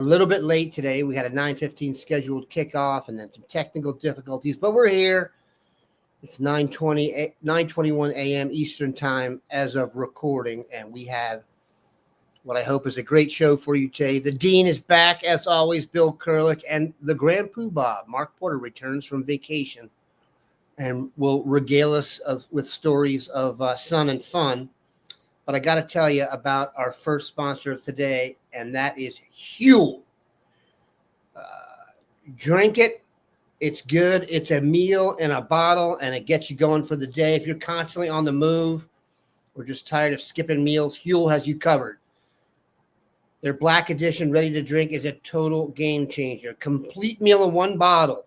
A little bit late today. We had a 9:15 scheduled kickoff and then some technical difficulties, but we're here. It's 9:21 a.m. Eastern time as of recording, and we have what I hope is a great show for you today. The Dean is back, as always, Bill Kurelic, and the Grand Poobah, Mark Porter, returns from vacation and will regale us with stories of sun and fun. But I got to tell you about our first sponsor of today, and that is Huel. Drink it. It's good. It's a meal in a bottle, and it gets you going for the day. If you're constantly on the move or just tired of skipping meals, Huel has you covered. Their Black Edition ready to drink is a total game changer. Complete meal in one bottle.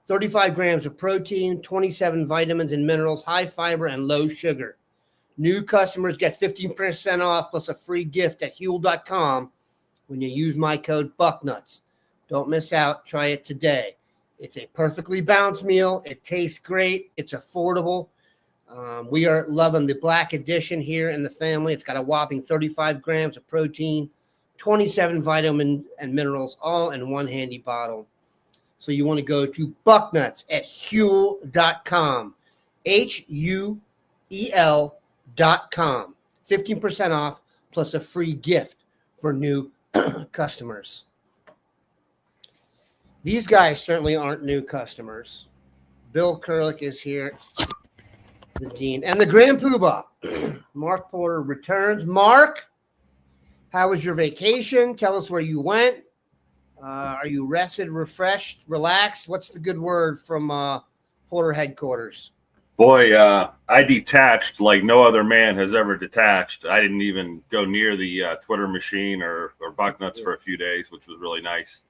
35 grams of protein, 27 vitamins and minerals, high fiber, and low sugar. New customers get 15% off plus a free gift at Huel.com when you use my code Bucknuts. Don't miss out. Try it today. It's a perfectly balanced meal. It tastes great. It's affordable. We are loving the Black Edition here in the family. It's got a whopping 35 grams of protein, 27 vitamins and minerals, all in one handy bottle. So you want to go to Bucknuts at Huel.com. Huel.com. 15% off plus a free gift for new customers. These guys certainly aren't new customers. Bill Kurelic is here, the Dean, and the Grand Poobah. Mark Porter returns. Mark, how was your vacation? Tell us where you went. Are you rested, refreshed, relaxed? What's the good word from Porter headquarters? Boy, I detached like no other man has ever detached. I didn't even go near the Twitter machine or Bucknuts for a few days, which was really nice.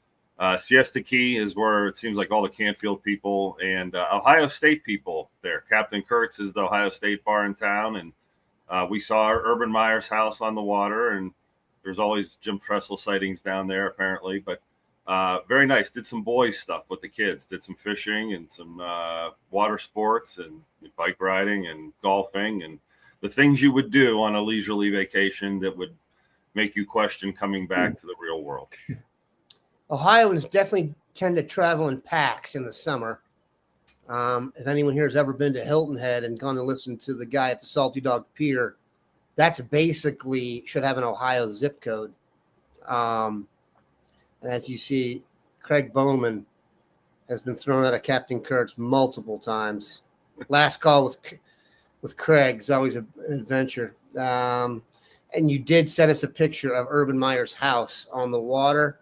Siesta Key is where it seems like all the Canfield people and Ohio State people there. Captain Kurtz is the Ohio State bar in town, and we saw Urban Meyer's house on the water, and there's always Jim Tressel sightings down there apparently, but very nice. Did some boys stuff with the kids. Did some fishing and some water sports and bike riding and golfing and the things you would do on a leisurely vacation that would make you question coming back to the real world. Ohioans definitely tend to travel in packs in the summer. If anyone here has ever been to Hilton Head and gone to listen to the guy at the Salty Dog Pier, that's basically should have an Ohio zip code. And as you see, Craig Bowman has been thrown out of Captain Kurtz multiple times. Last call with Craig is always an adventure. And you did send us a picture of Urban Meyer's house on the water.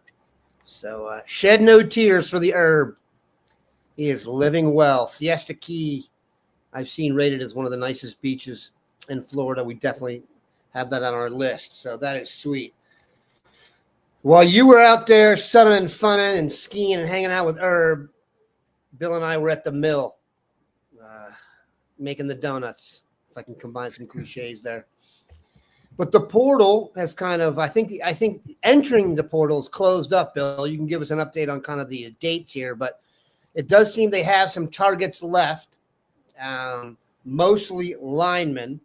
So shed no tears for the Herb. He is living well. Siesta Key, I've seen rated as one of the nicest beaches in Florida. We definitely have that on our list. So that is sweet. While you were out there sunning and funning and skiing and hanging out with Herb, Bill and I were at the mill making the donuts, if I can combine some cliches there. But the portal has kind of, I think entering the portal is closed up, Bill. You can give us an update on kind of the dates here, but it does seem they have some targets left, mostly linemen,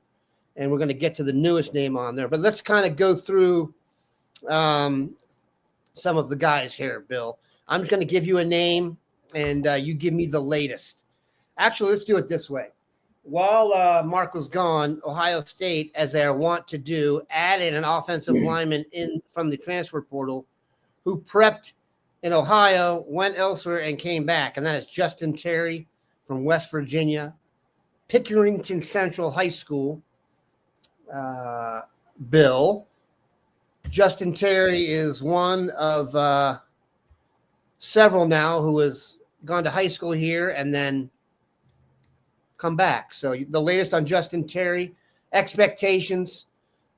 and we're going to get to the newest name on there. But let's kind of go through some of the guys here, Bill. I'm just going to give you a name, and you give me the latest. Actually, let's do it this way. While Mark was gone, Ohio State, as they are wont to do, added an offensive lineman in from the transfer portal who prepped in Ohio, went elsewhere, and came back. And that is Justin Terry from West Virginia, Pickerington Central High School. Bill, Justin Terry is one of several now who has gone to high school here and then come back. So the latest on Justin Terry, expectations,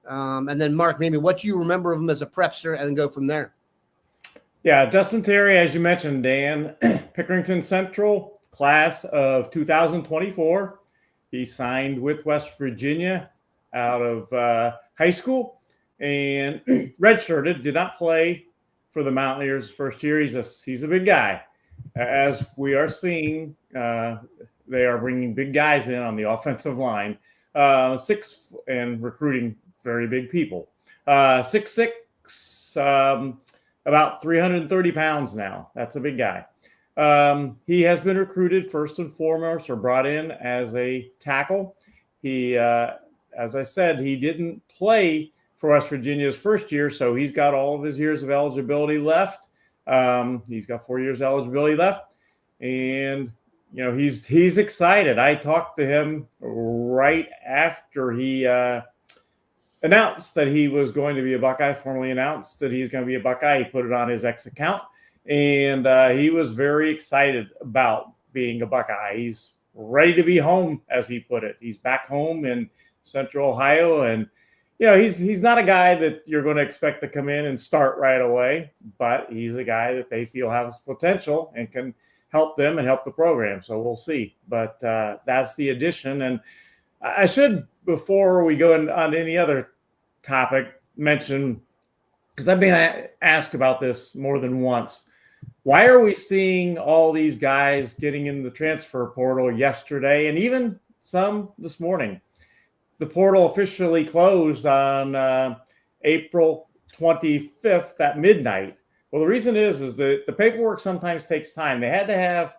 and then Mark, maybe what you remember of him as a prepster, and then go from there. Yeah, Justin Terry, as you mentioned, Dan, Pickerington Central, class of 2024. He signed with West Virginia out of high school and redshirted, did not play for the Mountaineers first year. He's a big guy. As we are seeing, they are bringing big guys in on the offensive line, 6 and recruiting very big people. 6'6", about 330 pounds now. That's a big guy. He has been recruited first and foremost, or brought in as a tackle. He, as I said, he didn't play for West Virginia's first year, so he's got all of his years of eligibility left. He's got 4 years eligibility left, and he's excited. I talked to him right after he announced that he was going to be a Buckeye, formally announced that he's going to be a Buckeye. He put it on his X account, and he was very excited about being a Buckeye. He's ready to be home, as he put it. He's back home in Central Ohio, and he's not a guy that you're going to expect to come in and start right away, but he's a guy that they feel has potential and can help them and help the program. So we'll see. But that's the addition. And I should, before we go on any other topic, mention, because I've been asked about this more than once, why are we seeing all these guys getting in the transfer portal yesterday and even some this morning? The portal officially closed on April 25th at midnight. Well, the reason is that the paperwork sometimes takes time. They had to have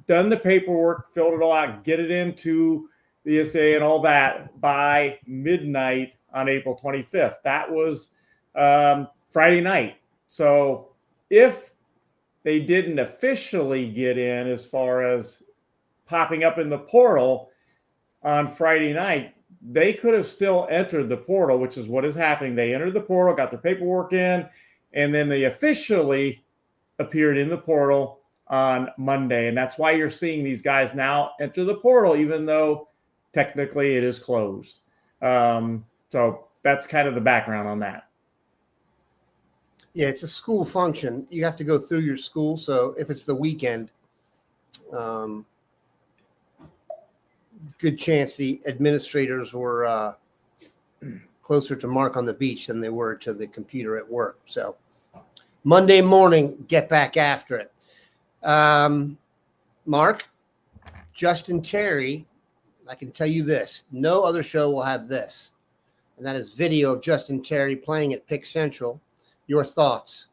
done the paperwork, filled it all out, get it into the ESA and all that by midnight on April 25th. That was Friday night. So if they didn't officially get in as far as popping up in the portal on Friday night, they could have still entered the portal, which is what is happening. They entered the portal, got their paperwork in, and then they officially appeared in the portal on Monday. And that's why you're seeing these guys now enter the portal, even though technically it is closed. So that's kind of the background on that. Yeah, it's a school function. You have to go through your school. So if it's the weekend, good chance the administrators were closer to Mark on the beach than they were to the computer at work. So Monday morning, get back after it. Mark, Justin Terry, I can tell you this, no other show will have this, and that is video of Justin Terry playing at Pick Central. Your thoughts?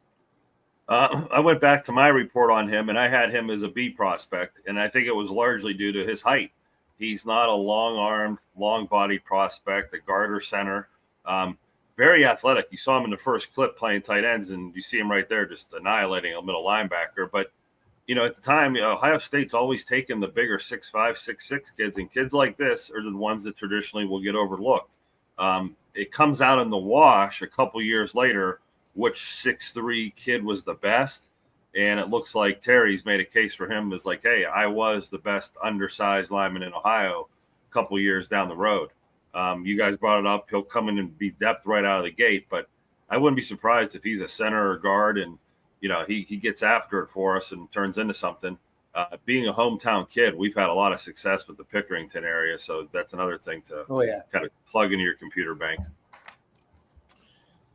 I went back to my report on him, and I had him as a B prospect, and I think it was largely due to his height. He's not a long-armed, long-bodied prospect, a guard or center. Very athletic. You saw him in the first clip playing tight ends, and you see him right there just annihilating a middle linebacker. But, at the time, Ohio State's always taken the bigger 6'5", 6'6" kids, and kids like this are the ones that traditionally will get overlooked. It comes out in the wash a couple years later which 6'3" kid was the best. And it looks like Terry's made a case for him as like, hey, I was the best undersized lineman in Ohio a couple years down the road. You guys brought it up. He'll come in and be depth right out of the gate. But I wouldn't be surprised if he's a center or guard and, he gets after it for us and turns into something. Being a hometown kid, we've had a lot of success with the Pickerington area. So that's another thing to kind of plug into your computer bank.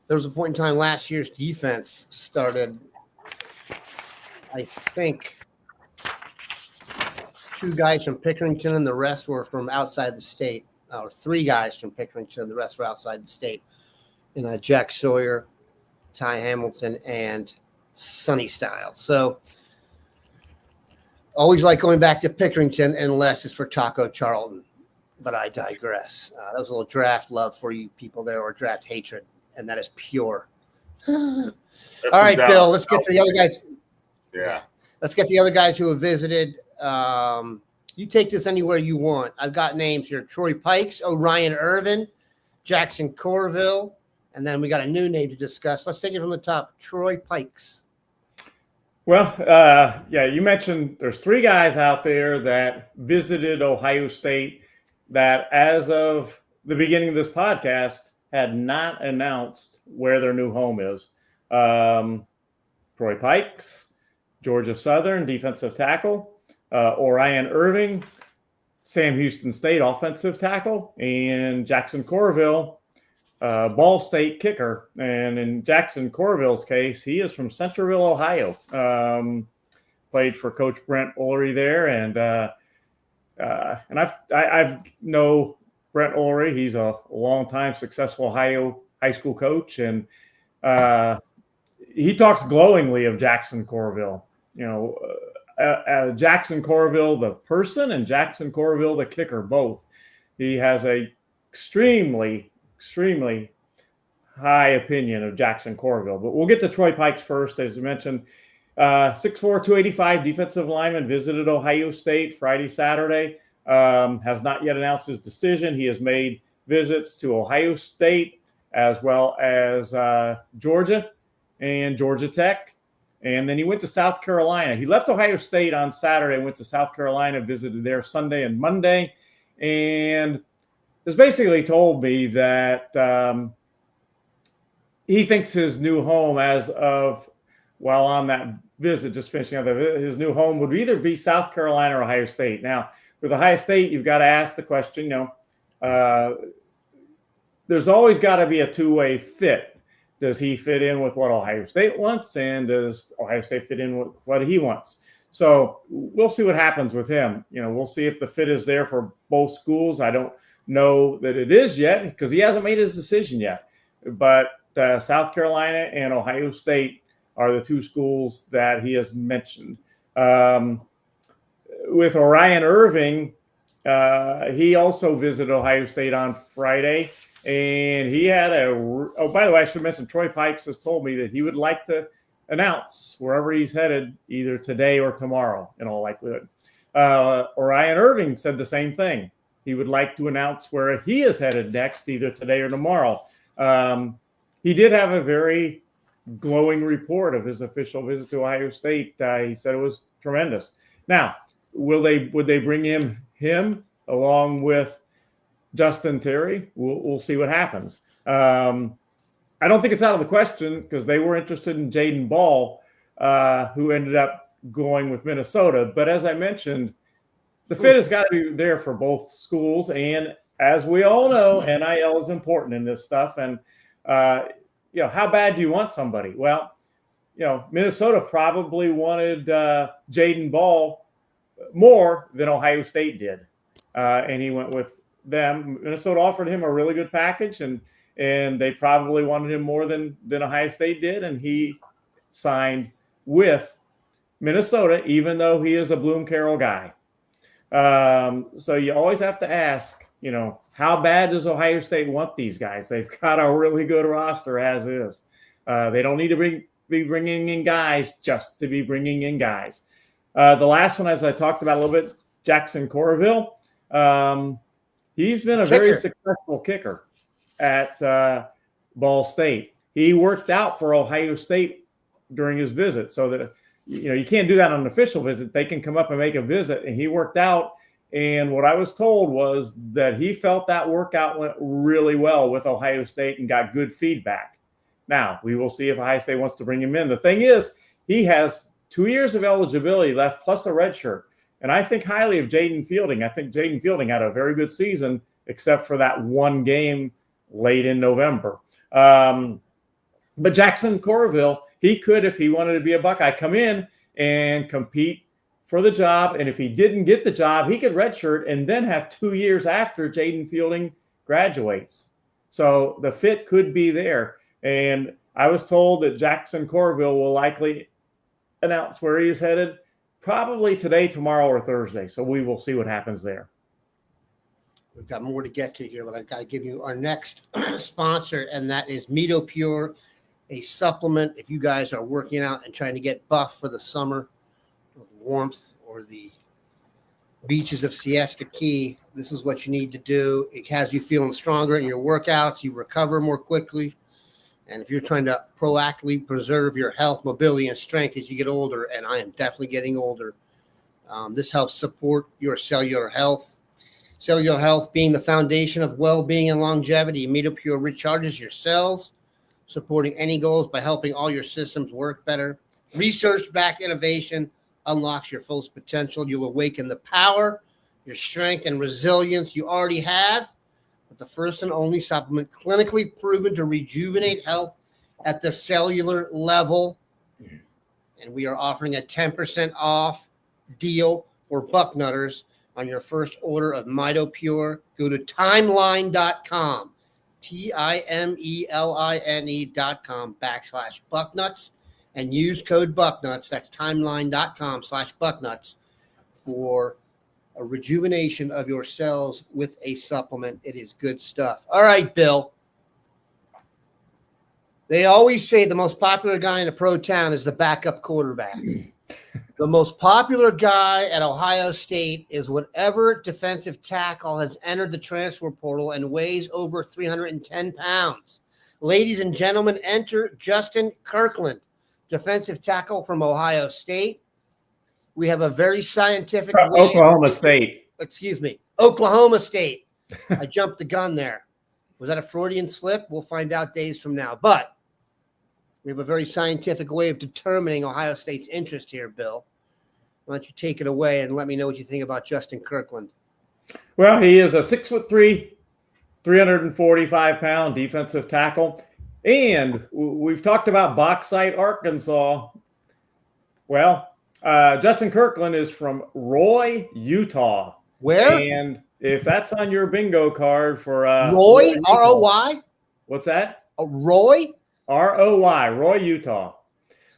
There was a point in time last year's defense started, I think, 2 guys from Pickerington and the rest were from outside the state, or 3 guys from Pickerington and the rest were outside the state. Jack Sawyer, Ty Hamilton, and Sonny Style. So always like going back to Pickerington unless it's for Taco Charlton, but I digress. That was a little draft love for you people there, or draft hatred, and that is pure. All right, Bill, let's get to the other guys. Yeah. Let's get the other guys who have visited. You take this anywhere you want. I've got names here: Troy Pikes, Orion Irvin, Jackson Corville, and then we got a new name to discuss. Let's take it from the top. Troy Pikes. Well, you mentioned there's 3 guys out there that visited Ohio State that, as of the beginning of this podcast, had not announced where their new home is. Troy Pikes, Georgia Southern defensive tackle, Orion Irving, Sam Houston State offensive tackle, and Jackson Corville, Ball State kicker. And in Jackson Corville's case, he is from Centerville, Ohio. Played for Coach Brent Ulrey there, and I've know Brent Ulrey. He's a longtime successful Ohio high school coach, and he talks glowingly of Jackson Corville. Jackson Corville, the person, and Jackson Corville, the kicker, both. He has a extremely, extremely high opinion of Jackson Corville. But we'll get to Troy Pikes first, as you mentioned. 6'4", 285 defensive lineman, visited Ohio State Friday, Saturday. Has not yet announced his decision. He has made visits to Ohio State as well as Georgia and Georgia Tech. And then he went to South Carolina. He left Ohio State on Saturday, went to South Carolina, visited there Sunday and Monday, and has basically told me that he thinks his new home, as of while on that visit, just finishing up his new home, would either be South Carolina or Ohio State. Now, with Ohio State, you've got to ask the question, there's always got to be a two-way fit. Does he fit in with what Ohio State wants, and does Ohio State fit in with what he wants? So we'll see what happens with him. We'll see if the fit is there for both schools. I don't know that it is yet because he hasn't made his decision yet. But South Carolina and Ohio State are the two schools that he has mentioned. With Orion Irving, he also visited Ohio State on Friday. And he had by the way, I should mention, Troy Pikes has told me that he would like to announce wherever he's headed either today or tomorrow, in all likelihood. Orion Irving said the same thing. He would like to announce where he is headed next, either today or tomorrow. He did have a very glowing report of his official visit to Ohio State. He said it was tremendous. Now, would they bring him along with Justin Terry? We'll see what happens. I don't think it's out of the question because they were interested in Jaden Ball, who ended up going with Minnesota. But as I mentioned, the fit has got to be there for both schools. And as we all know, NIL is important in this stuff. And, how bad do you want somebody? Well, Minnesota probably wanted Jaden Ball more than Ohio State did. And he went with them. Minnesota offered him a really good package, and they probably wanted him more than Ohio State did, and he signed with Minnesota, even though he is a Bloom Carroll guy. So you always have to ask, how bad does Ohio State want these guys? They've got a really good roster as is. They don't need to be bringing in guys just to be bringing in guys. The last one, as I talked about a little bit, Jackson Corville. He's been a very successful kicker at Ball State. He worked out for Ohio State during his visit, so that you can't do that on an official visit. They can come up and make a visit, and he worked out. And what I was told was that he felt that workout went really well with Ohio State and got good feedback. Now, we will see if Ohio State wants to bring him in. The thing is, he has 2 years of eligibility left plus a red shirt. And I think highly of Jaden Fielding. I think Jaden Fielding had a very good season, except for that one game late in November. But Jackson Corville, he could, if he wanted to be a Buckeye, come in and compete for the job. And if he didn't get the job, he could redshirt and then have 2 years after Jaden Fielding graduates. So the fit could be there. And I was told that Jackson Corville will likely announce where he is headed probably today, tomorrow, or Thursday. So we will see what happens there. We've got more to get to here, but I've got to give you our next sponsor, and that is Meadow Pure, a supplement. If you guys are working out and trying to get buff for the summer, or the warmth, or the beaches of Siesta Key, this is what you need to do. It has you feeling stronger in your workouts. You recover more quickly. And if you're trying to proactively preserve your health, mobility, and strength as you get older, and I am definitely getting older, this helps support your cellular health. Cellular health being the foundation of well-being and longevity. Meadow Pure recharges your cells, supporting any goals by helping all your systems work better. Research-backed innovation unlocks your fullest potential. You'll awaken the power, your strength, and resilience you already have. But the first and only supplement clinically proven to rejuvenate health at the cellular level. And we are offering a 10% off deal for Bucknutters on your first order of Meadow Pure. Go to timeline.com, TIMELINE.com /Bucknuts and use code Bucknuts. That's timeline.com/Bucknuts for a rejuvenation of your cells with a supplement. It is good stuff. All right, Bill. They always say the most popular guy in a pro town is the backup quarterback. The most popular guy at Ohio State is whatever defensive tackle has entered the transfer portal and weighs over 310 pounds. Ladies and gentlemen, enter Justin Kirkland, defensive tackle from Ohio State. We have a very scientific way. Oklahoma State. Excuse me, Oklahoma State. I jumped the gun there. Was that a Freudian slip? We'll find out days from now. But we have a very scientific way of determining Ohio State's interest here, Bill. Why don't you take it away and let me know what you think about Justin Kirkland? Well, he is a 6'3", 345-pound defensive tackle. And we've talked about Bauxite, Arkansas. Well, Justin Kirkland is from Roy, Utah. Where? And if that's on your bingo card for Roy, R-O-Y? What's that? Roy? R-O-Y, Roy, Utah.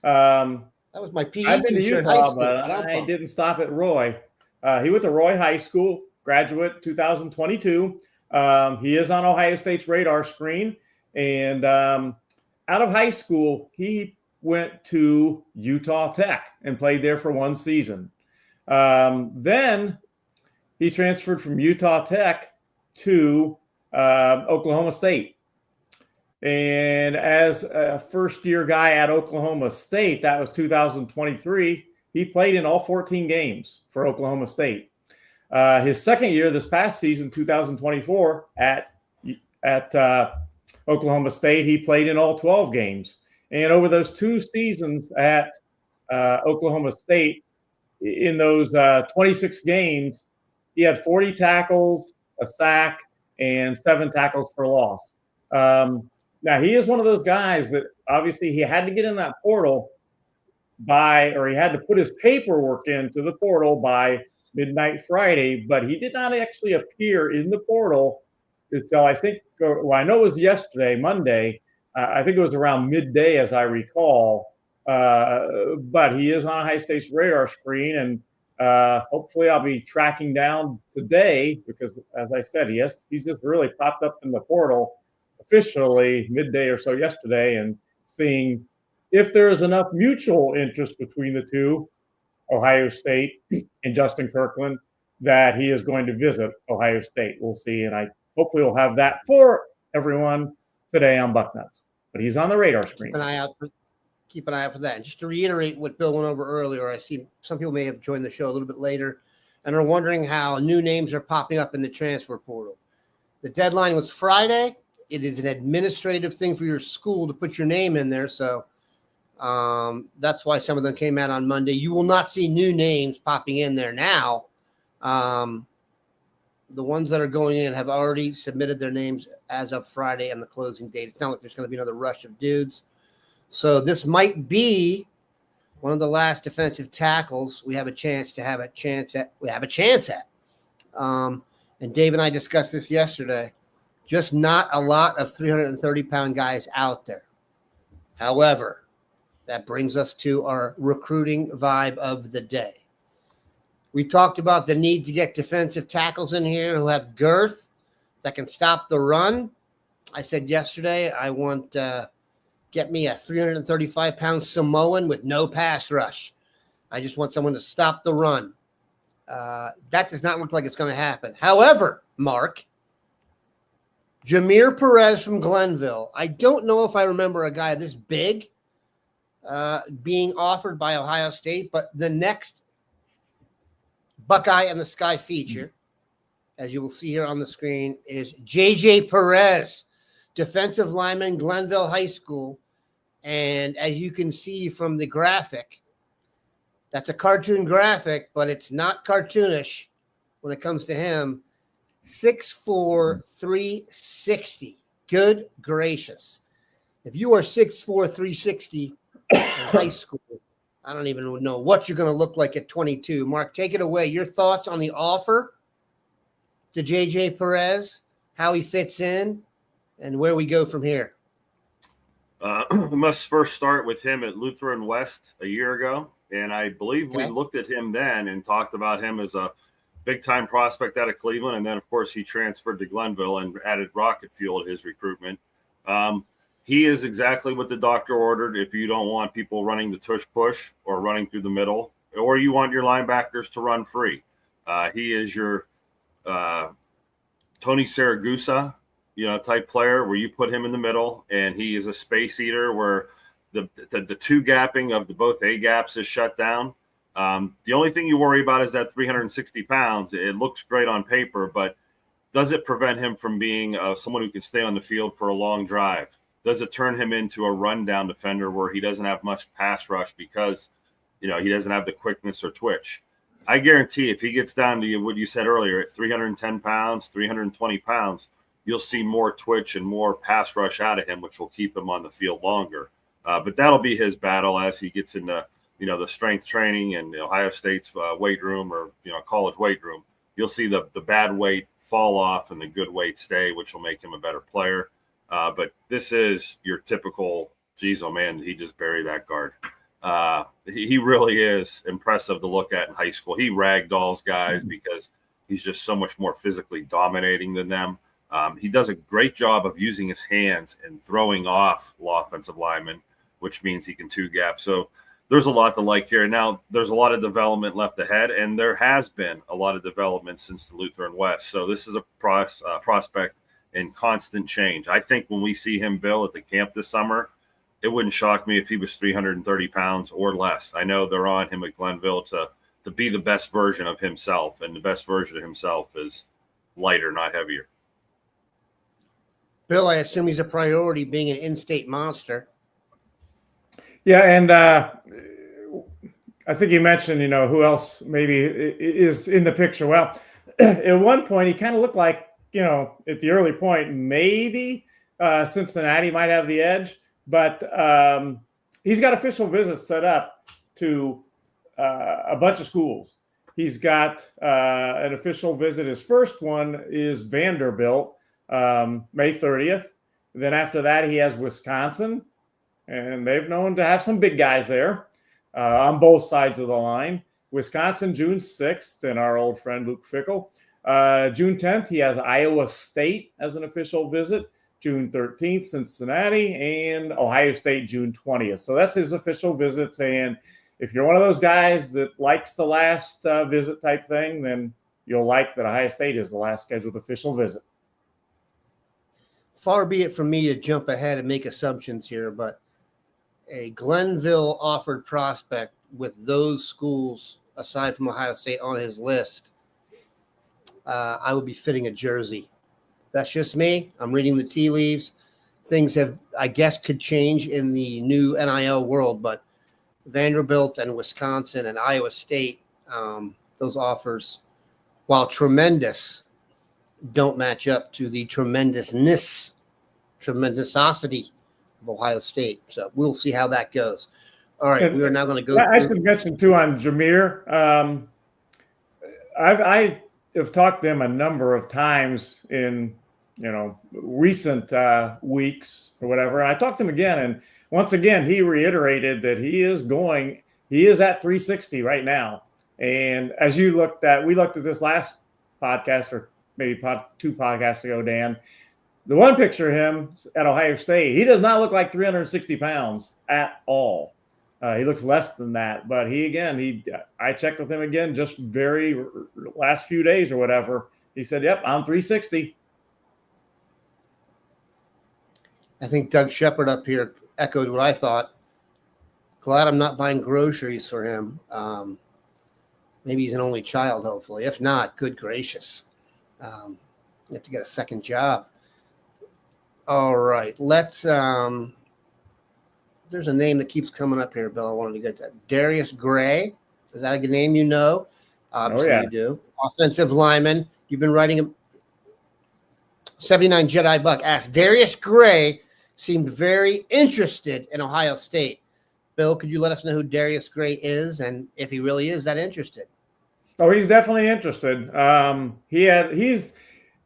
That was my PE I've been to teacher at Utah, high school. but I didn't stop at Roy. He went to Roy High School, graduate 2022. He is on Ohio State's radar screen. And out of high school, he went to Utah Tech and played there for one season. Then he transferred from Utah Tech to Oklahoma State. And as a first-year guy at Oklahoma State, that was 2023, he played in all 14 games for Oklahoma State. His second year, this past season, 2024, at Oklahoma State, he played in all 12 games. And over those 2 seasons at Oklahoma State, in those 26 games, he had 40 tackles, a sack, and 7 tackles for loss. Now, he is one of those guys that obviously he had to get in that portal he had to put his paperwork into the portal by midnight Friday, but he did not actually appear in the portal until I know it was yesterday, Monday. I think it was around midday, as I recall. But he is on Ohio State's radar screen, and hopefully I'll be tracking down today because, as I said, he's just really popped up in the portal officially midday or so yesterday, and seeing if there is enough mutual interest between the two, Ohio State and Justin Kirkland, that he is going to visit Ohio State. We'll see, and I hopefully will have that for everyone today on Bucknuts. But he's on the radar screen. Keep an eye out for that. And just to reiterate what Bill went over earlier, I see some people may have joined the show a little bit later and are wondering how new names are popping up in the transfer portal. The deadline was Friday. It is an administrative thing for your school to put your name in there. So that's why some of them came out on Monday. You will not see new names popping in there now. The ones that are going in have already submitted their names as of Friday and the closing date. It's not like there's going to be another rush of dudes. So this might be one of the last defensive tackles we have a chance at. And Dave and I discussed this yesterday. Just not a lot of 330-pound guys out there. However, that brings us to our recruiting vibe of the day. We talked about the need to get defensive tackles in here who have girth that can stop the run. I said yesterday I want get me a 335-pound Samoan with no pass rush. I just want someone to stop the run. That does not look like it's going to happen. However, Mark, Jameer Perez from Glenville. I don't know if I remember a guy this big being offered by Ohio State, but the next Buckeye in the Sky feature, as you will see here on the screen, is J.J. Perez, defensive lineman, Glenville High School. And as you can see from the graphic, that's a cartoon graphic, but it's not cartoonish when it comes to him. 6'4", 360. Good gracious. If you are 6'4", 360 in high school, I don't even know what you're going to look like at 22. Mark, take it away. Your thoughts on the offer to J.J. Perez, how he fits in, and where we go from here. We must first start with him at Lutheran West a year ago. And I believe we Okay. looked at him then and talked about him as a big-time prospect out of Cleveland. And then, of course, he transferred to Glenville and added rocket fuel to his recruitment. He is exactly what the doctor ordered. If you don't want people running the tush-push or running through the middle, or you want your linebackers to run free. He is your Tony Saragusa, type player where you put him in the middle, and he is a space eater where the two gapping of the both A gaps is shut down. The only thing you worry about is that 360 pounds. It looks great on paper, but does it prevent him from being someone who can stay on the field for a long drive? Does it turn him into a rundown defender where he doesn't have much pass rush because, he doesn't have the quickness or twitch? I guarantee if he gets down to what you said earlier at 310 pounds, 320 pounds, you'll see more twitch and more pass rush out of him, which will keep him on the field longer. But that'll be his battle as he gets into, the strength training and Ohio State's weight room or, college weight room. You'll see the bad weight fall off and the good weight stay, which will make him a better player. But this is your typical, geez, oh man, he just buried that guard. He really is impressive to look at in high school. He ragdolls guys because he's just so much more physically dominating than them. He does a great job of using his hands and throwing off offensive linemen, which means he can two gap. So there's a lot to like here. Now, there's a lot of development left ahead, and there has been a lot of development since the Lutheran West. So this is a prospect in constant change. I think when we see him, Bill, at the camp this summer, it wouldn't shock me if he was 330 pounds or less. I know they're on him at Glenville to be the best version of himself, and the best version of himself is lighter, not heavier. Bill, I assume he's a priority being an in-state monster. Yeah, and I think you mentioned, who else maybe is in the picture. Well, at one point, he kind of looked like, at the early point, maybe Cincinnati might have the edge, but he's got official visits set up to a bunch of schools. He's got an official visit. His first one is Vanderbilt, May 30th. Then after that, he has Wisconsin, and they've known to have some big guys there on both sides of the line. Wisconsin, June 6th, and our old friend Luke Fickle. June 10th, he has Iowa State as an official visit. June 13th, Cincinnati, and Ohio State, June 20th. So that's his official visits. And if you're one of those guys that likes the last visit type thing, then you'll like that Ohio State is the last scheduled official visit. Far be it from me to jump ahead and make assumptions here, but a Glenville offered prospect with those schools, aside from Ohio State, on his list, I would be fitting a jersey. That's just me. I'm reading the tea leaves. Things have, I guess, could change in the new NIL world, but Vanderbilt and Wisconsin and Iowa State, those offers, while tremendous, don't match up to the tremendousity of Ohio State. So we'll see how that goes. All right, we are now going to go. I should mention too on Jameer. I have talked to him a number of times in recent weeks or whatever. I talked to him again, and once again he reiterated that he is at 360 right now. And as we looked at this last podcast, or maybe two podcasts ago, Dan, the one picture of him at Ohio State, he does not look like 360 pounds at all. He looks less than that, but I checked with him again just very last few days or whatever. He said, "Yep, I'm 360." I think Doug Shepard up here echoed what I thought. Glad I'm not buying groceries for him. Maybe he's an only child, hopefully. If not, good gracious. You have to get a second job. All right, let's there's a name that keeps coming up here, Bill. I wanted to get that. Darius Gray. Is that a good name you know? Obviously you do. Offensive lineman. You've been writing him. 79 Jedi Buck asked, Darius Gray seemed very interested in Ohio State. Bill, could you let us know who Darius Gray is and if he really is that interested? Oh, he's definitely interested.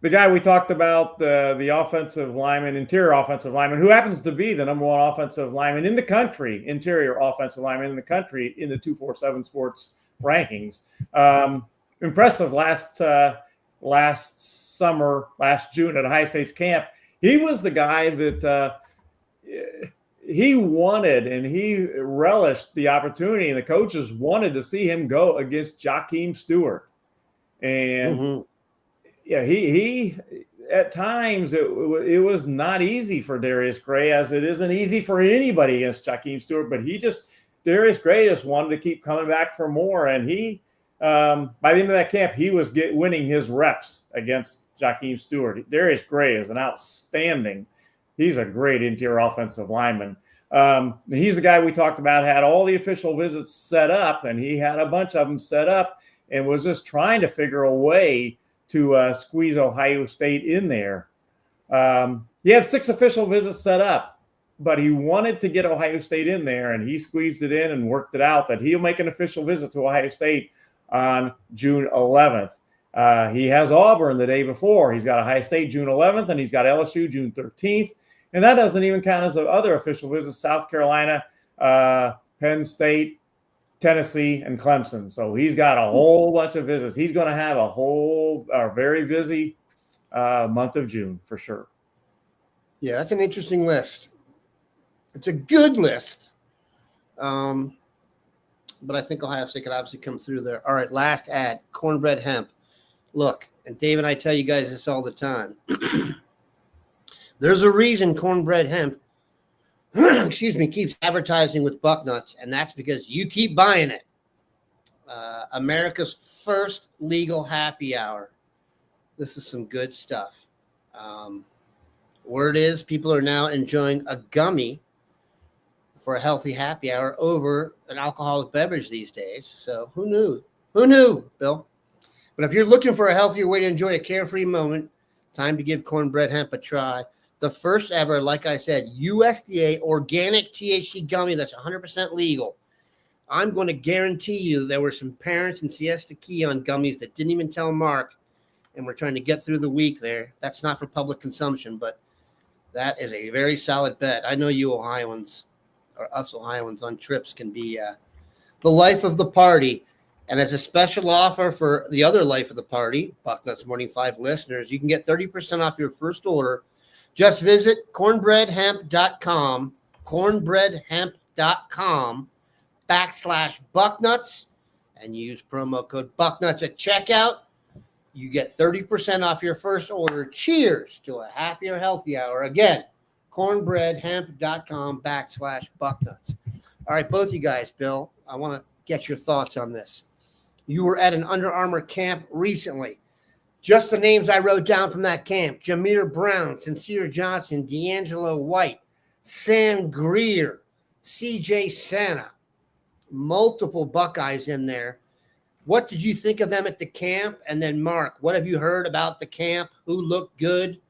They the guy we talked about, the offensive lineman, interior offensive lineman, who happens to be the number one offensive lineman in the country, interior offensive lineman in the country in the 247 Sports rankings. Impressive last June at Ohio State's camp. He was the guy that he wanted and he relished the opportunity, and the coaches wanted to see him go against Jakeem Stewart. And yeah, he at times it was not easy for Darius Gray, as it isn't easy for anybody against Jakeem Stewart. But Darius Gray just wanted to keep coming back for more, and he by the end of that camp, he was winning his reps against Jakeem Stewart. Darius Gray is an outstanding. He's a great interior offensive lineman. He's the guy we talked about, had all the official visits set up, and he had a bunch of them set up and was just trying to figure a way to squeeze Ohio State in there. He had 6 official visits set up, but he wanted to get Ohio State in there, and he squeezed it in and worked it out that he'll make an official visit to Ohio State on June 11th. He has Auburn the day before. He's got Ohio State June 11th, and he's got LSU June 13th. And that doesn't even count as the other official visits: South Carolina, Penn State, Tennessee, and Clemson. So he's got a whole bunch of visits. He's going to have a very busy month of June for sure. Yeah, that's an interesting list. It's a good list. But I think Ohio State could obviously come through there. All right, last ad, cornbread hemp. Look, and Dave and I tell you guys this all the time. There's a reason cornbread hemp, keeps advertising with Bucknuts, and that's because you keep buying it. America's first legal happy hour. This is some good stuff. Word is people are now enjoying a gummy for a healthy happy hour over an alcoholic beverage these days. So who knew? Who knew, Bill? But if you're looking for a healthier way to enjoy a carefree moment, time to give cornbread hemp a try. The first ever, like I said, USDA organic THC gummy that's 100% legal. I'm going to guarantee you there were some parents in Siesta Key on gummies that didn't even tell Mark, and we're trying to get through the week there. That's not for public consumption, but that is a very solid bet. I know you Ohioans, or us Ohioans on trips, can be the life of the party. And as a special offer for the other life of the party, Bucknuts Morning 5 listeners, you can get 30% off your first order. Just visit cornbreadhemp.com, cornbreadhemp.com/Bucknuts, and use promo code Bucknuts at checkout. You get 30% off your first order. Cheers to a happier, healthy hour. Again, cornbreadhemp.com/Bucknuts. All right, both you guys, Bill, I want to get your thoughts on this. You were at an Under Armour camp recently. Just the names I wrote down from that camp: Jameer Brown, Sincere Johnson, D'Angelo White, Sam Greer, CJ Santa, multiple Buckeyes in there. What did you think of them at the camp? And then, Mark, what have you heard about the camp? Who looked good?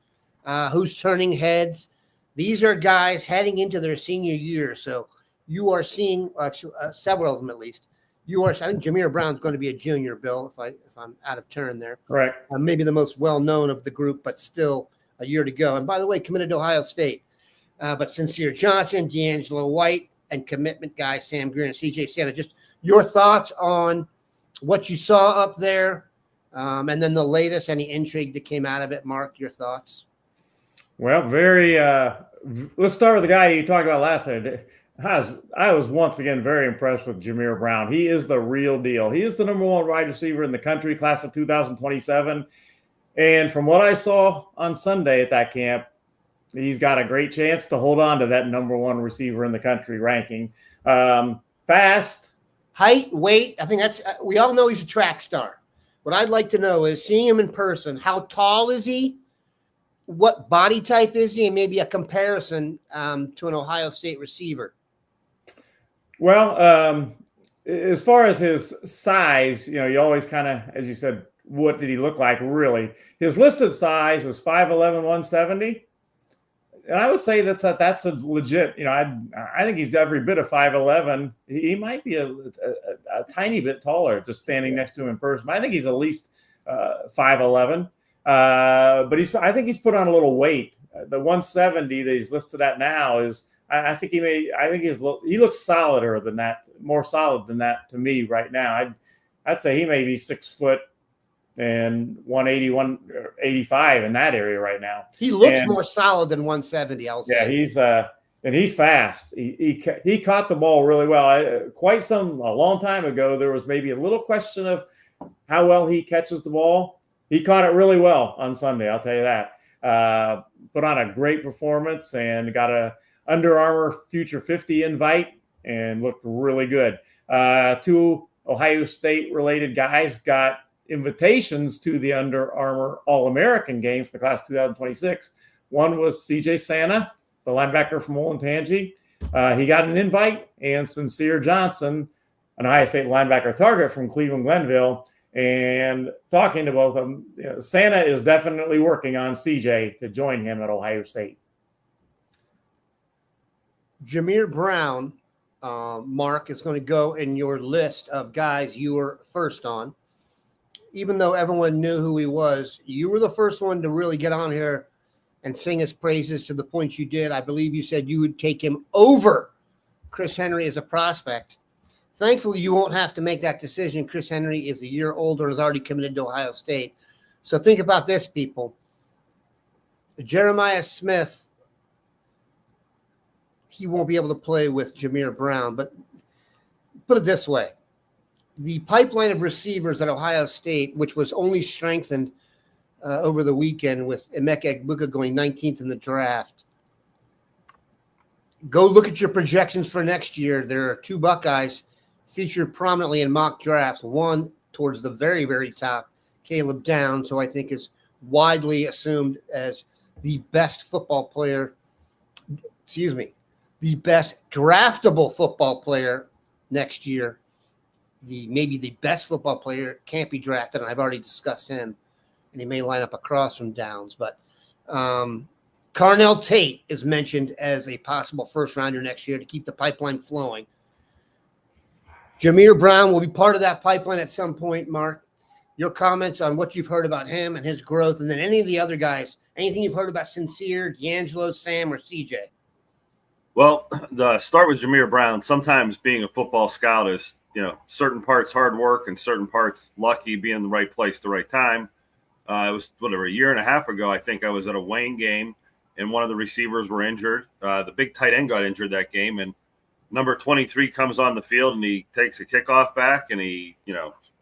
Who's turning heads? These are guys heading into their senior year. So you are seeing several of them at least. I think Jameer Brown's going to be a junior, Bill, if I'm out of turn there. Right. Maybe the most well-known of the group, but still a year to go. And by the way, committed to Ohio State. But Sincere Johnson, D'Angelo White, and commitment guy Sam Greer and CJ Santa. Just your thoughts on what you saw up there, and then the latest, any intrigue that came out of it. Mark, your thoughts? Well, let's start with the guy you talked about last night. I was once again very impressed with Jameer Brown. He is the real deal. He is the number one wide receiver in the country, class of 2027. And from what I saw on Sunday at that camp, he's got a great chance to hold on to that number one receiver in the country ranking. Fast. Height, weight. I think we all know he's a track star. What I'd like to know is, seeing him in person, how tall is he? What body type is he? And maybe a comparison to an Ohio State receiver. Well, as far as his size, you always kind of, as you said, what did he look like really? His listed size is 5'11", 170. And I would say that's a legit, I think he's every bit of 5'11". He might be a tiny bit taller just standing next to him in person. I think he's at least 5'11". But I think he's put on a little weight. The 170 that he's listed at now is, I think he looks solider than that, more solid than that to me right now. I'd say he may be 6 foot and 180, 185 in that area right now. He looks more solid than 170, I'll say. Yeah, he's fast. He caught the ball really well. A long time ago, there was maybe a little question of how well he catches the ball. He caught it really well on Sunday, I'll tell you that. Put on a great performance and got a Under Armour Future 50 invite and looked really good. 2 Ohio State related guys got invitations to the Under Armour All-American game for the class 2026. One was CJ Santa, the linebacker from Olentangy. He got an invite, and Sincere Johnson, an Ohio State linebacker target from Cleveland Glenville. And talking to both of them, Santa is definitely working on CJ to join him at Ohio State. Jameer Brown, Mark, is going to go in your list of guys you were first on. Even though everyone knew who he was, you were the first one to really get on here and sing his praises to the point you did. I believe you said you would take him over Chris Henry as a prospect. Thankfully, you won't have to make that decision. Chris Henry is a year older and is already committed to Ohio State. So think about this, people. Jeremiah Smith, he won't be able to play with Jameer Brown. But put it this way. The pipeline of receivers at Ohio State, which was only strengthened over the weekend with Emeka Egbuka going 19th in the draft. Go look at your projections for next year. There are 2 Buckeyes featured prominently in mock drafts. One towards the very, very top, Caleb Downs, who I think is widely assumed as the best football player, the best draftable football player next year. Maybe the best football player can't be drafted, and I've already discussed him, and he may line up across from Downs. But Carnell Tate is mentioned as a possible first-rounder next year to keep the pipeline flowing. Jameer Brown will be part of that pipeline at some point, Mark. Your comments on what you've heard about him and his growth, and then any of the other guys, anything you've heard about Sincere, D'Angelo, Sam, or CJ? Well, start with Jameer Brown. Sometimes being a football scout is, certain parts hard work and certain parts lucky, being in the right place, the right time. It was a year and a half ago, I think I was at a Wayne game and one of the receivers were injured. The big tight end got injured that game, and number 23 comes on the field and he takes a kickoff back and he,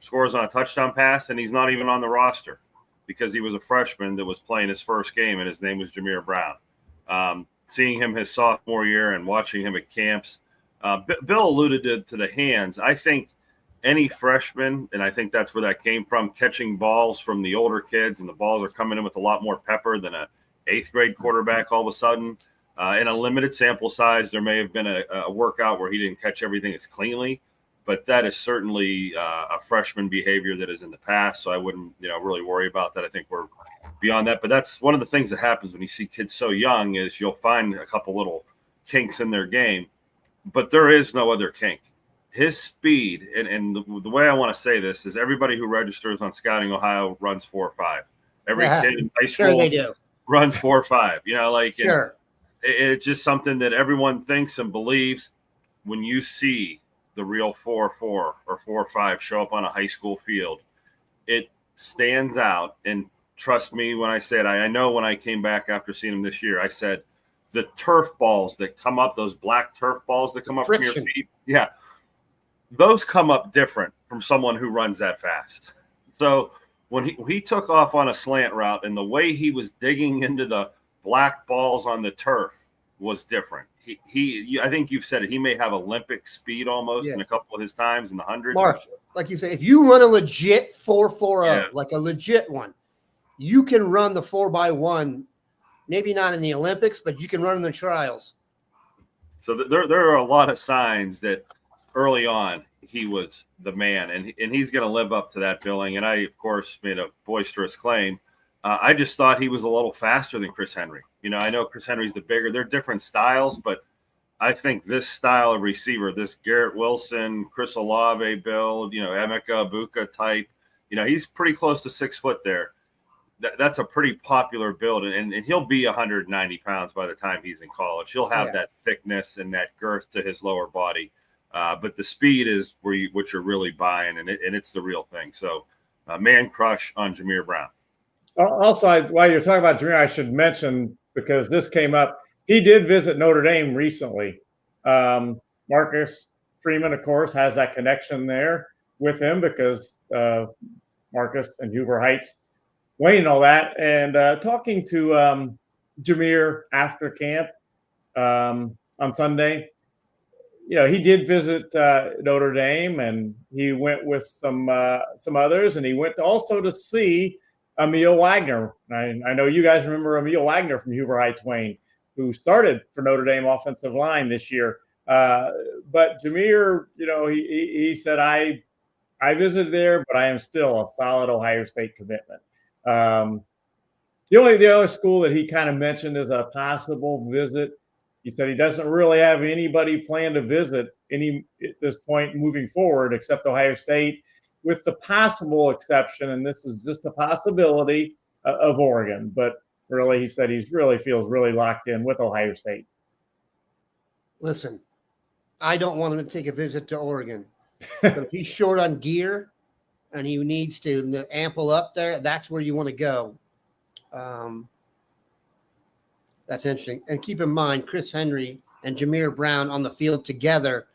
scores on a touchdown pass, and he's not even on the roster because he was a freshman that was playing his first game, and his name was Jameer Brown. Seeing him his sophomore year and watching him at camps, Bill alluded to the hands. I think any freshman, and I think that's where that came from, catching balls from the older kids, and the balls are coming in with a lot more pepper than a 8th grade quarterback all of a sudden. In a limited sample size, there may have been a workout where he didn't catch everything as cleanly, but that is certainly a freshman behavior that is in the past. So I wouldn't, really worry about that. I think we're beyond that. But that's one of the things that happens when you see kids so young is you'll find a couple little kinks in their game, but there is no other kink. His speed, and the way I want to say this is everybody who registers on Scouting Ohio runs 4.5. Every kid in high school they do. runs 4.5. Sure. It's just something that everyone thinks and believes. When you see the real 4.4 or 4.5 show up on a high school field, it stands out. And trust me when I said, I know when I came back after seeing him this year, I said the turf balls that come up, those black turf balls that come up from your feet, those come up different from someone who runs that fast. So when he took off on a slant route, and the way he was digging into the black balls on the turf was different. I think you've said it. He may have Olympic speed almost in a couple of his times in the hundreds. Mark, like you say, if you run a legit 4.40, like a legit one, you can run the 4x1. Maybe not in the Olympics, but you can run in the trials. So there are a lot of signs that early on he was the man, and he's going to live up to that billing. And I, of course, made a boisterous claim. I just thought he was a little faster than Chris Henry. I know Chris Henry's the bigger. They're different styles, but I think this style of receiver, this Garrett Wilson, Chris Olave build, Emeka Egbuka type, he's pretty close to 6 foot there. that's a pretty popular build, and he'll be 190 pounds by the time he's in college. He'll have that thickness and that girth to his lower body, but the speed is what you're really buying, and it's the real thing. So, man crush on Jameer Brown. Also, while you're talking about Jameer, I should mention, because this came up, he did visit Notre Dame recently. Marcus Freeman, of course, has that connection there with him because Marcus and Huber Heights, Wayne, and all that. And talking to Jameer after camp on Sunday, he did visit Notre Dame, and he went with some others, and he went also to see Emil Wagner. I know you guys remember Emil Wagner from Huber Heights, Wayne, who started for Notre Dame offensive line this year. But Jameer, he said, I visited there, but I am still a solid Ohio State commitment. The only school that he kind of mentioned as a possible visit, he said he doesn't really have anybody planned to visit at this point moving forward except Ohio State, with the possible exception, and this is just a possibility, of Oregon. But really, he said he really feels really locked in with Ohio State. Listen, I don't want him to take a visit to Oregon. But if he's short on gear and he needs to ample up there, that's where you want to go. That's interesting. And keep in mind, Chris Henry and Jameer Brown on the field together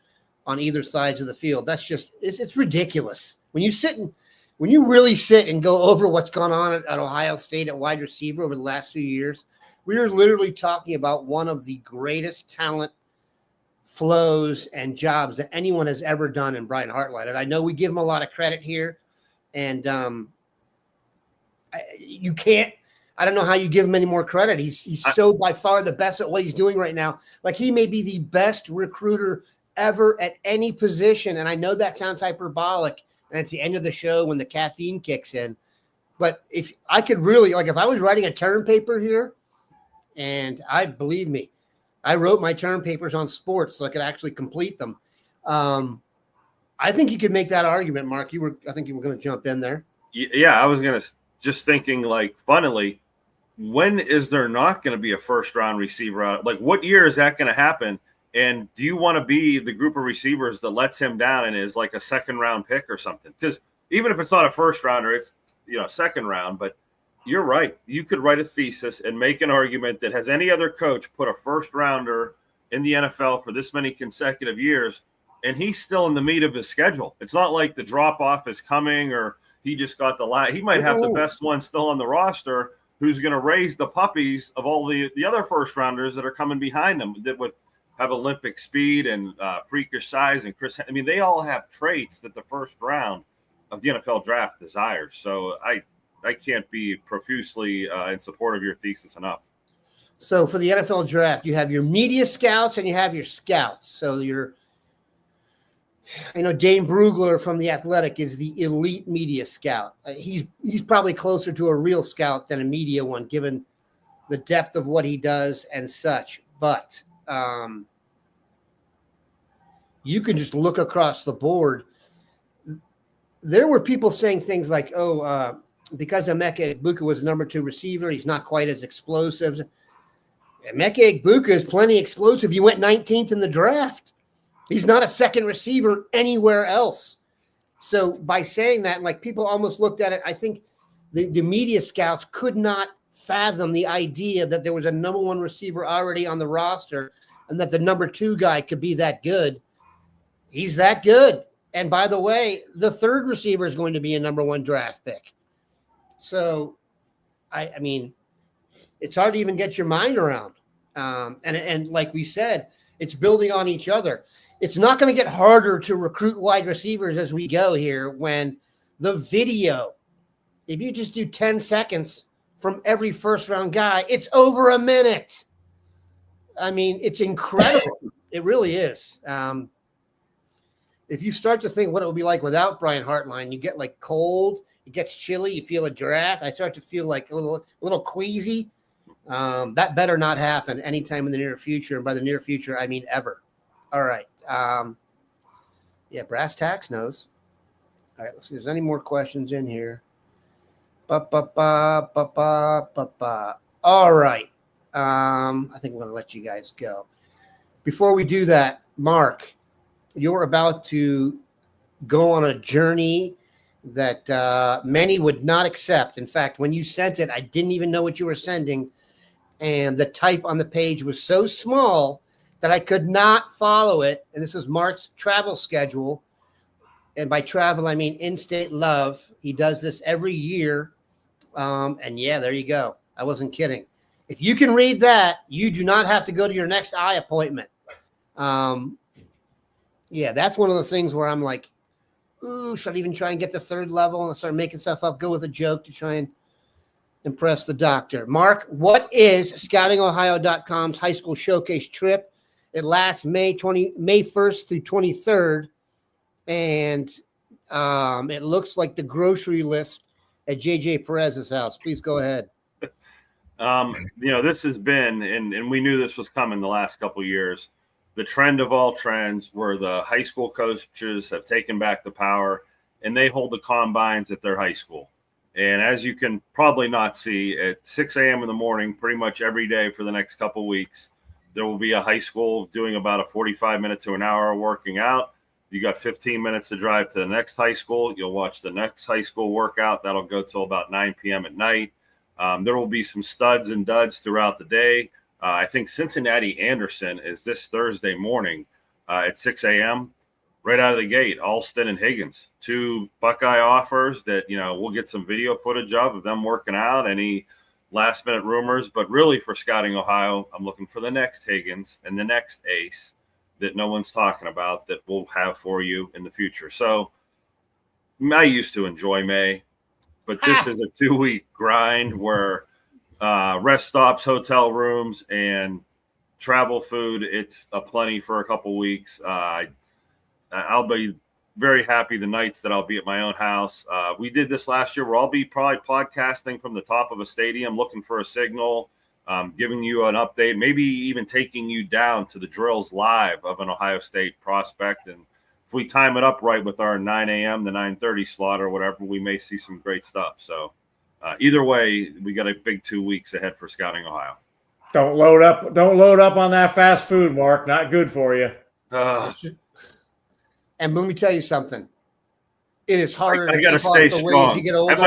on either sides of the field. That's just, it's ridiculous. When you really sit and go over what's gone on at Ohio State at wide receiver over the last few years, we are literally talking about one of the greatest talent flows and jobs that anyone has ever done in Brian Hartline. And I know we give him a lot of credit here, and you can't, I don't know how you give him any more credit. He's so by far the best at what he's doing right now. Like, he may be the best recruiter ever at any position. And I know that sounds hyperbolic, and it's the end of the show when the caffeine kicks in. But if I could really, if I was writing a term paper here, and believe me, I wrote my term papers on sports so I could actually complete them. I think you could make that argument, Mark. I think you were going to jump in there. Yeah, I was going to just thinking, funnily, when is there not going to be a first-round receiver out? What year is that going to happen? And do you want to be the group of receivers that lets him down and is like a second-round pick or something? Because even if it's not a first-rounder, it's second round. But you're right. You could write a thesis and make an argument that has any other coach put a first-rounder in the NFL for this many consecutive years, and he's still in the meat of his schedule. It's not like the drop-off is coming or he just got the last. He might have the best one still on the roster who's going to raise the puppies of all the other first-rounders that are coming behind him that have Olympic speed and freakish size. And they all have traits that the first round of the NFL draft desires. So I can't be profusely in support of your thesis enough. So for the NFL draft, you have your media scouts and you have your scouts. So Dane Brugler from The Athletic is the elite media scout. He's probably closer to a real scout than a media one, given the depth of what he does and such. But you can just look across the board. There were people saying things like, because Emeka Egbuka was number 2 receiver, he's not quite as explosive. Emeka Egbuka is plenty explosive. He went 19th in the draft. He's not a second receiver anywhere else. So by saying that, people almost looked at it, I think the media scouts could not fathom the idea that there was a number 1 receiver already on the roster and that the number 2 guy could be that good. He's that good. And by the way, the 3rd receiver is going to be a number 1 draft pick. So, I mean, it's hard to even get your mind around. And like we said, it's building on each other. It's not going to get harder to recruit wide receivers as we go here when the video, if you just do 10 seconds from every first-round guy, it's over a minute. I mean, it's incredible. It really is. If you start to think what it would be like without Brian Hartline, you get cold, it gets chilly, you feel a draft. I start to feel a little queasy. That better not happen anytime in the near future. And by the near future, I mean ever. All right. Brass tacks knows. All right, let's see if there's any more questions in here. All right. I think I'm going to let you guys go. Before we do that, Mark, you're about to go on a journey that many would not accept. In fact, when you sent it, I didn't even know what you were sending. And the type on the page was so small that I could not follow it. And this is Mark's travel schedule. And by travel, I mean in-state love. He does this every year. And yeah, there you go. I wasn't kidding. If you can read that, you do not have to go to your next eye appointment. Yeah, that's one of those things where I'm like, ooh, should I even try and get the third level and start making stuff up, go with a joke to try and impress the doctor. Mark, what is scoutingohio.com's high school showcase trip? It lasts May 1st through 23rd. And it looks like the grocery list at JJ Perez's house. Please go ahead. This has been, and we knew this was coming the last couple of years, the trend of all trends where the high school coaches have taken back the power and they hold the combines at their high school. And as you can probably not see, at 6 a.m. in the morning, pretty much every day for the next couple of weeks, there will be a high school doing about a 45-minute to an hour working out. You got 15 minutes to drive to the next high school. You'll watch the next high school workout. That'll go till about 9 p.m. at night. There will be some studs and duds throughout the day. I think Cincinnati Anderson is this Thursday morning at 6 a.m. Right out of the gate, Alston and Higgins, two Buckeye offers that, we'll get some video footage of them working out, any last minute rumors. But really for Scouting Ohio, I'm looking for the next Higgins and the next ace that no one's talking about that we'll have for you in the future. So I used to enjoy May, but this is a 2-week grind where rest stops, hotel rooms, and travel food, it's a plenty for a couple weeks. I'll be very happy the nights that I'll be at my own house. We did this last year where I'll be probably podcasting from the top of a stadium, looking for a signal, giving you an update, maybe even taking you down to the drills live of an Ohio State prospect. And if we time it up right with our 9 a.m. to 9:30 slot or whatever, we may see some great stuff. So either way, we got a big 2 weeks ahead for Scouting Ohio. Don't load up on that fast food, Mark. Not good for you. And let me tell you something. It is harder. I got to stay strong. You get older. I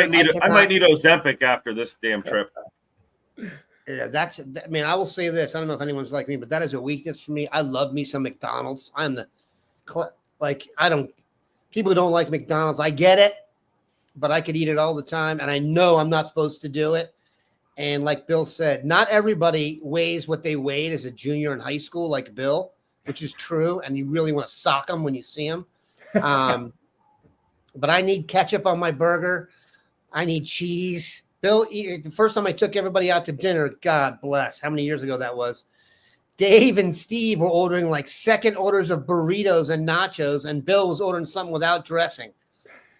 might need Ozempic after this damn trip. Yeah, I will say this. I don't know if anyone's like me, but that is a weakness for me. I love me some McDonald's. People who don't like McDonald's, I get it, but I could eat it all the time. And I know I'm not supposed to do it. And like Bill said, not everybody weighs what they weighed as a junior in high school, like Bill, which is true. And you really want to sock them when you see them. But I need ketchup on my burger. I need cheese. Bill, the first time I took everybody out to dinner, God bless, how many years ago that was, Dave and Steve were ordering like second orders of burritos and nachos, and Bill was ordering something without dressing.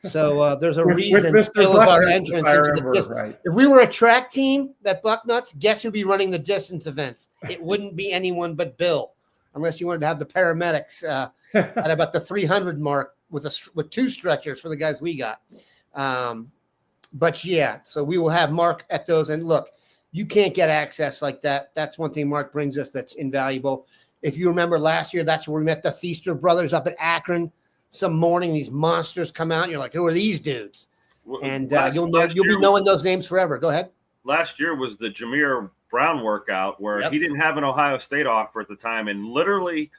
So there's a reason Bill is our entrance into the distance. Right. If we were a track team at Bucknuts, guess who'd be running the distance events? It wouldn't be anyone but Bill, unless you wanted to have the paramedics at about the 300 mark with two stretchers for the guys we got. But yeah, so we will have Mark at those. And look, you can't get access like that. That's one thing Mark brings us that's invaluable. If you remember last year, that's where we met the Feaster brothers up at Akron. Some morning, these monsters come out, and you're like, who are these dudes? And you'll be knowing those names forever. Go ahead. Last year was the Jameer Brown workout where he didn't have an Ohio State offer at the time. And literally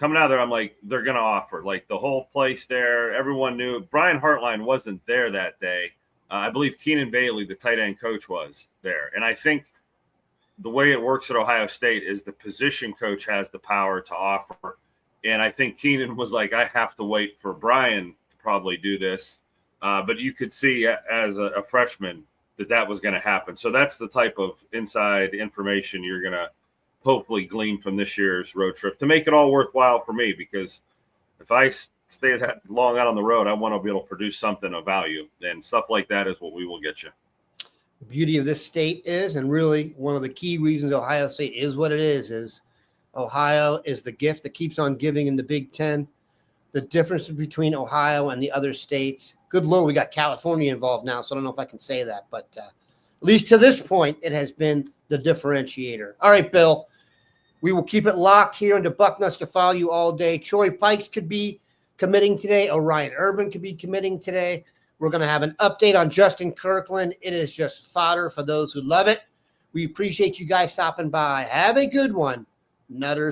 coming out of there, I'm like, they're going to offer. Like the whole place there, everyone knew. Brian Hartline wasn't there that day. I believe Keenan Bailey, the tight end coach, was there. And I think the way it works at Ohio State is the position coach has the power to offer. And I think Keenan was like, I have to wait for Brian to probably do this. But you could see as a freshman that was going to happen. So that's the type of inside information you're going to hopefully glean from this year's road trip to make it all worthwhile for me. Because if I stay that long out on the road, I want to be able to produce something of value. And stuff like that is what we will get you. The beauty of this state is, and really one of the key reasons Ohio State is what it is Ohio is the gift that keeps on giving in the Big Ten. The difference between Ohio and the other states, Good Lord, we got California involved now, so I don't know if I can say that. But at least to this point, it has been the differentiator. All right, Bill. We will keep it locked here into Bucknuts to follow you all day. Troy Pikes could be committing today. Orion Urban could be committing today. We're going to have an update on Justin Kirkland. It is just fodder for those who love it. We appreciate you guys stopping by. Have a good one, Nutters.